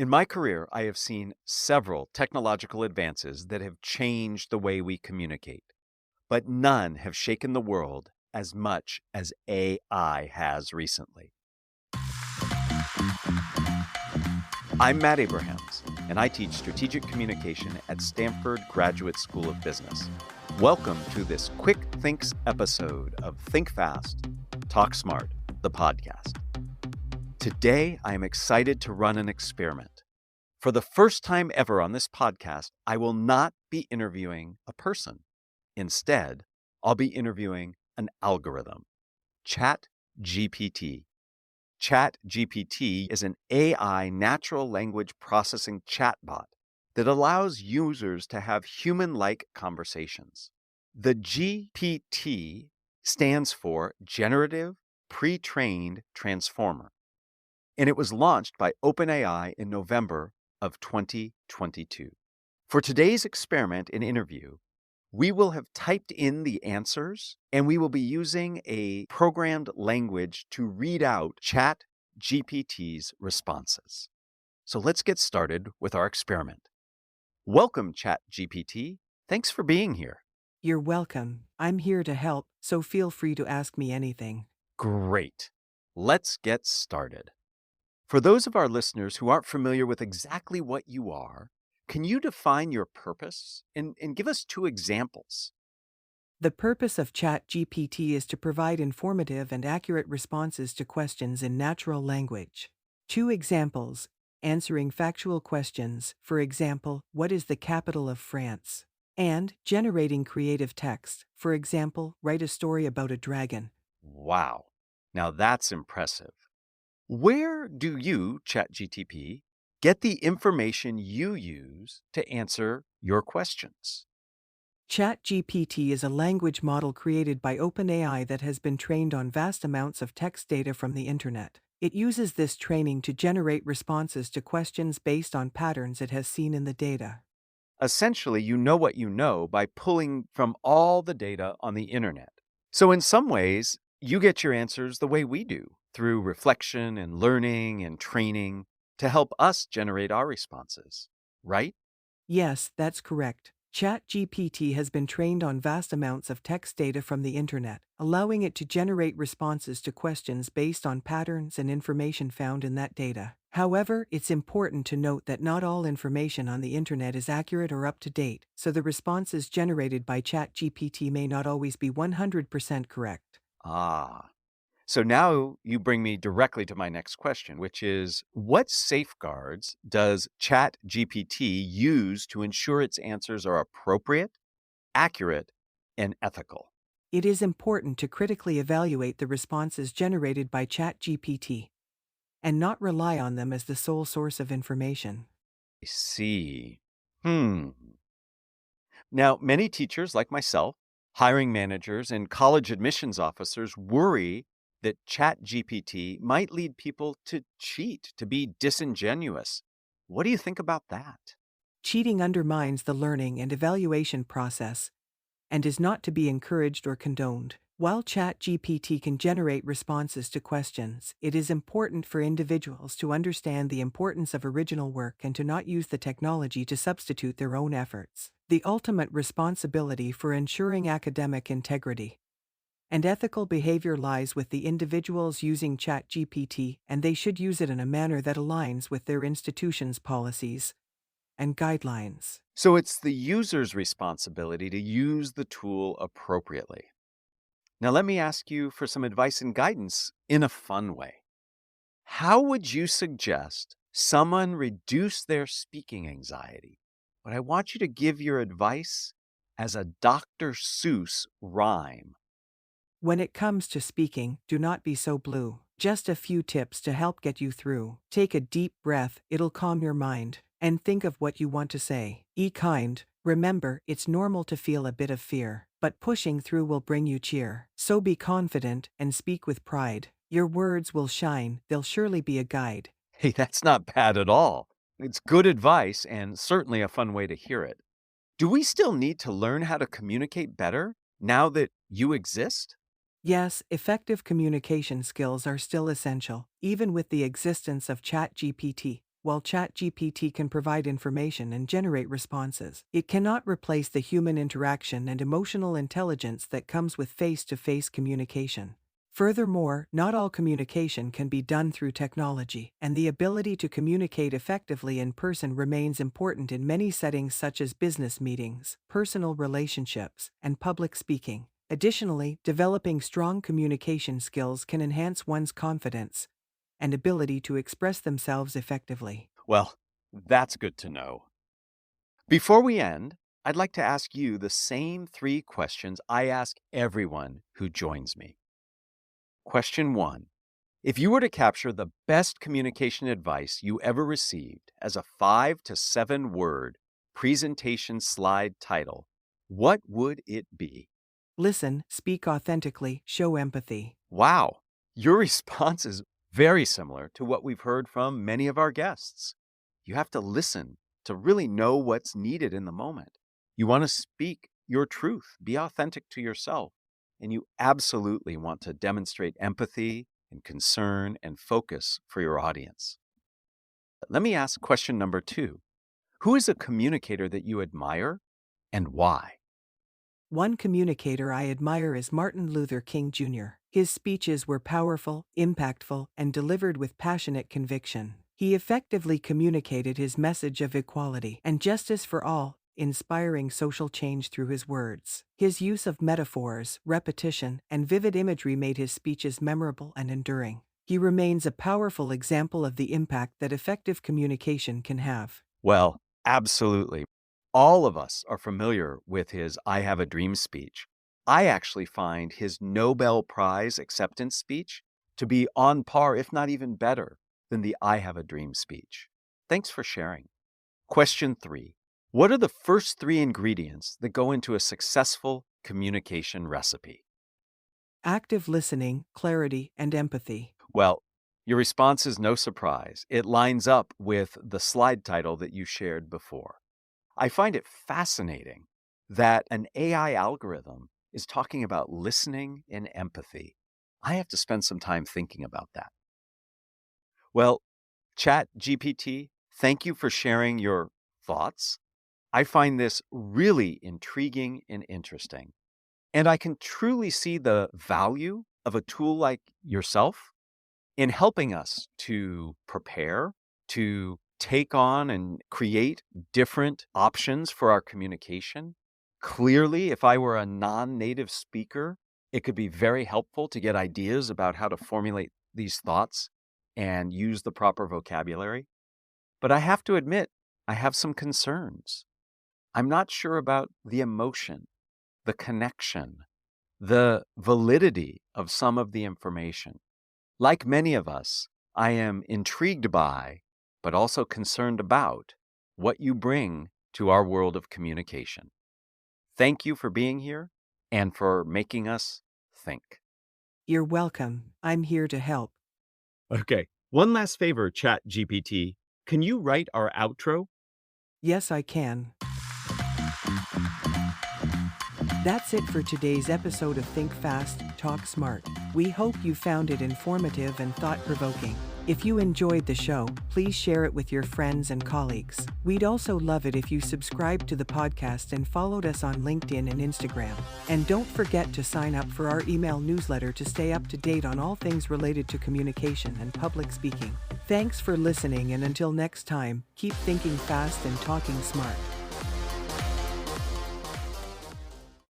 In my career, I have seen several technological advances that have changed the way we communicate, but none have shaken the world as much as AI has recently. I'm Matt Abrahams, and I teach strategic communication at Stanford Graduate School of Business. Welcome to this Quick Thinks episode of Think Fast, Talk Smart, the podcast. Today, I am excited to run an experiment. For the first time ever on this podcast, I will not be interviewing a person. Instead, I'll be interviewing an algorithm, ChatGPT. ChatGPT is an AI natural language processing chatbot that allows users to have human-like conversations. The GPT stands for Generative Pre-trained Transformer, and it was launched by OpenAI in November of 2022. For today's experiment and interview, we will have typed in the answers, and we will be using a programmed language to read out ChatGPT's responses. So let's get started with our experiment. Welcome, ChatGPT. Thanks for being here. You're welcome. I'm here to help, so feel free to ask me anything. Great. Let's get started. For those of our listeners who aren't familiar with exactly what you are, can you define your purpose and give us two examples? The purpose of ChatGPT is to provide informative and accurate responses to questions in natural language. Two examples: answering factual questions, for example, what is the capital of France? And generating creative text, for example, write a story about a dragon. Wow. Now that's impressive. Where do you, ChatGPT, get the information you use to answer your questions? ChatGPT is a language model created by OpenAI that has been trained on vast amounts of text data from the internet. It uses this training to generate responses to questions based on patterns it has seen in the data. Essentially, you know what you know by pulling from all the data on the internet. So in some ways, you get your answers the way we do, through reflection and learning and training to help us generate our responses, right? Yes, that's correct. ChatGPT has been trained on vast amounts of text data from the internet, allowing it to generate responses to questions based on patterns and information found in that data. However, it's important to note that not all information on the internet is accurate or up to date, so the responses generated by ChatGPT may not always be 100% correct. Ah, so now you bring me directly to my next question, which is what safeguards does ChatGPT use to ensure its answers are appropriate, accurate, and ethical? It is important to critically evaluate the responses generated by ChatGPT and not rely on them as the sole source of information. I see. Hmm. Now, many teachers like myself, hiring managers, and college admissions officers worry that ChatGPT might lead people to cheat, to be disingenuous. What do you think about that? Cheating undermines the learning and evaluation process and is not to be encouraged or condoned. While ChatGPT can generate responses to questions, it is important for individuals to understand the importance of original work and to not use the technology to substitute their own efforts. The ultimate responsibility for ensuring academic integrity and ethical behavior lies with the individuals using ChatGPT, and they should use it in a manner that aligns with their institution's policies and guidelines. So it's the user's responsibility to use the tool appropriately. Now, let me ask you for some advice and guidance in a fun way. How would you suggest someone reduce their speaking anxiety? But I want you to give your advice as a Dr. Seuss rhyme. When it comes to speaking, do not be so blue. Just a few tips to help get you through. Take a deep breath, it'll calm your mind. And think of what you want to say. Be kind. Remember, it's normal to feel a bit of fear, but pushing through will bring you cheer. So be confident and speak with pride. Your words will shine, they'll surely be a guide. Hey, that's not bad at all. It's good advice and certainly a fun way to hear it. Do we still need to learn how to communicate better now that you exist? Yes, effective communication skills are still essential, even with the existence of ChatGPT. While ChatGPT can provide information and generate responses, it cannot replace the human interaction and emotional intelligence that comes with face-to-face communication. Furthermore, not all communication can be done through technology, and the ability to communicate effectively in person remains important in many settings such as business meetings, personal relationships, and public speaking. Additionally, developing strong communication skills can enhance one's confidence and ability to express themselves effectively. Well, that's good to know. Before we end, I'd like to ask you the same 3 questions I ask everyone who joins me. Question 1. If you were to capture the best communication advice you ever received as a 5 to 7 word presentation slide title, what would it be? Listen, speak authentically, show empathy. Wow, your response is very similar to what we've heard from many of our guests. You have to listen to really know what's needed in the moment. You want to speak your truth, be authentic to yourself, and you absolutely want to demonstrate empathy and concern and focus for your audience. Let me ask question number 2. Who is a communicator that you admire and why? One communicator I admire is Martin Luther King Jr. His speeches were powerful, impactful, and delivered with passionate conviction. He effectively communicated his message of equality and justice for all, inspiring social change through his words. His use of metaphors, repetition, and vivid imagery made his speeches memorable and enduring. He remains a powerful example of the impact that effective communication can have. Well, absolutely. All of us are familiar with his I Have a Dream speech. I actually find his Nobel Prize acceptance speech to be on par, if not even better, than the I Have a Dream speech. Thanks for sharing. Question 3. What are the first 3 ingredients that go into a successful communication recipe? Active listening, clarity, and empathy. Well, your response is no surprise. It lines up with the slide title that you shared before. I find it fascinating that an AI algorithm is talking about listening and empathy. I have to spend some time thinking about that. Well, ChatGPT, thank you for sharing your thoughts. I find this really intriguing and interesting. And I can truly see the value of a tool like yourself in helping us to prepare, to take on and create different options for our communication. Clearly, if I were a non-native speaker, it could be very helpful to get ideas about how to formulate these thoughts and use the proper vocabulary. But I have to admit, I have some concerns. I'm not sure about the emotion, the connection, the validity of some of the information. Like many of us, I am intrigued by, but also concerned about, what you bring to our world of communication. Thank you for being here and for making us think. You're welcome. I'm here to help. Okay, one last favor, ChatGPT. Can you write our outro? Yes, I can. That's it for today's episode of Think Fast, Talk Smart. We hope you found it informative and thought-provoking. If you enjoyed the show, please share it with your friends and colleagues. We'd also love it if you subscribed to the podcast and followed us on LinkedIn and Instagram. And don't forget to sign up for our email newsletter to stay up to date on all things related to communication and public speaking. Thanks for listening, and until next time, keep thinking fast and talking smart.